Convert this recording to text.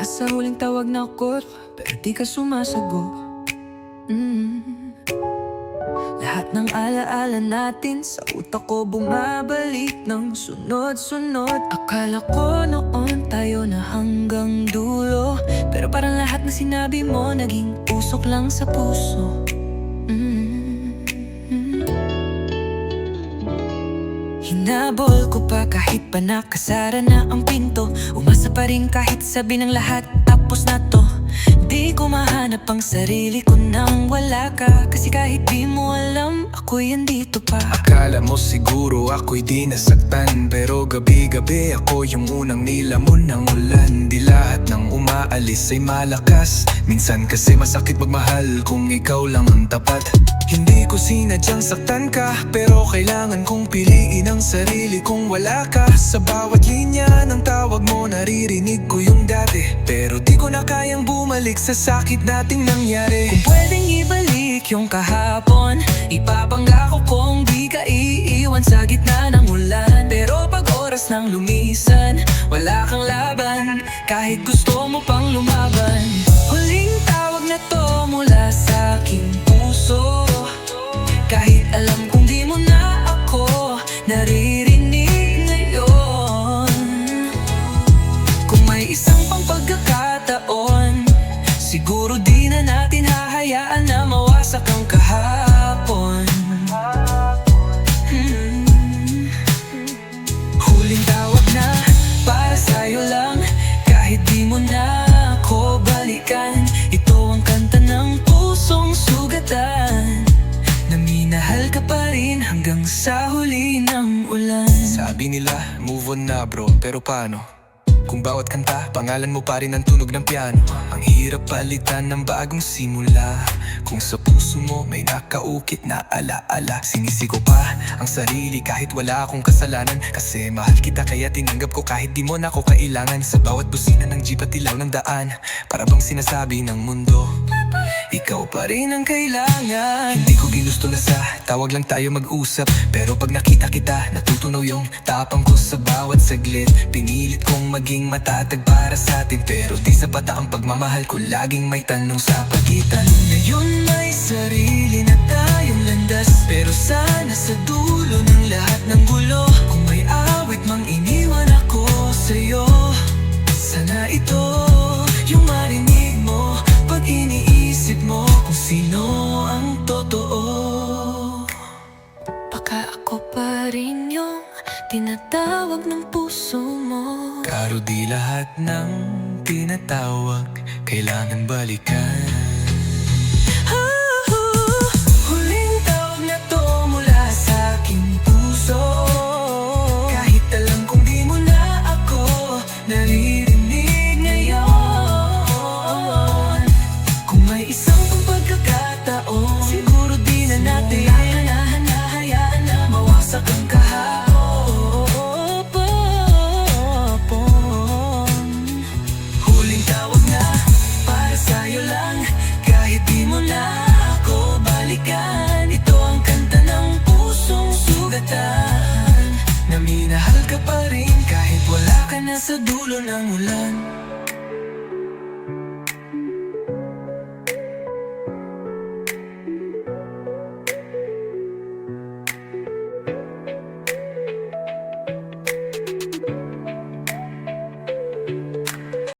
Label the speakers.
Speaker 1: Sa huling tawag na kot, pero di ka sumasagot. Lahat ng alaala natin sa utak ko bumabalik ng sunod-sunod. Akala ko noon tayo na hanggang dulo, pero parang lahat na sinabi mo naging usok lang sa puso. Hinabol ko pa kahit pa nakasara na ang pinto. Umasa pa rin kahit sabi ng lahat tapos na to. Di ko mahanap ang sarili ko nang wala ka, kasi kahit di mo alam, ako'y andito pa.
Speaker 2: Akala mo siguro ako'y di nasaktan, pero gabi-gabi ako yung unang nilamon ng ulan. Di lahat ng umaalis ay malakas, minsan kasi masakit magmahal kung ikaw lang ang tapat. Hindi ko sinadyang saktan ka, pero kailangan kong piliin ang sarili kung wala ka. Sa bawat linya ng tawag mo naririnig ko yung dati, pero di ko na kayang bumalik sa sakit nating nangyari.
Speaker 1: Kung pwedeng ibalik yung kahapon, ipapangako kong di ka iiwan sa gitna ng ulan. Pero pag oras ng lumisan, wala kang laban, kahit gusto mo pang lumaban. Huling tawag na to mula sa aking puso, kahit alam kong di mo na ako naririnig ngayon. Kung may isang pang pagkakataon, siguro di na natin hahayaan na mawasak ang kahapon. Huling tawag na para sa'yo lang, kahit di mo na ako balikan. Ito ang kanta ng pusong sugatan, na minahal ka pa rin hanggang sa huli ng ulan.
Speaker 2: Sabi nila, move on na bro, pero paano? Kung bawat kanta, pangalan mo pa rin ang tunog ng piano. Ang hirap palitan ng bagong simula, kung sa puso mo may nakaukit na alaala. Sinisigo pa ang sarili kahit wala akong kasalanan, kasi mahal kita kaya tinanggap ko kahit di mo na ako kailangan. Sa bawat busina ng jeep at ilaw ng daan, para bang sinasabi ng mundo, ikaw pa rin ang kailangan. Hindi ko ginusto na sa tawag lang tayo mag-usap, pero pag nakita kita, natutunaw yung tapang ko sa bawat saglit. Pinilit kong maging matatag para sa atin, pero di sapat ang pagmamahal ko, laging may tanong sa pagitan.
Speaker 1: Ngayon may sarili na tayong landas, pero sana sa dulo ng lahat ng gulo, kung may awit mang iniwan ako sa'yo, sana ito yung marinig mo pag iniisip mo kung sino ang totoo. Baka ako pa rin yung tinatawag ng puso mo,
Speaker 2: pero di lahat ng tinatawag kailangan balikan.
Speaker 1: Huling tawag na to mula sa aking puso, kahit alam kong di mo na ako naririnig ngayon. Kung may isang pang pagkakataon, siguro di na natin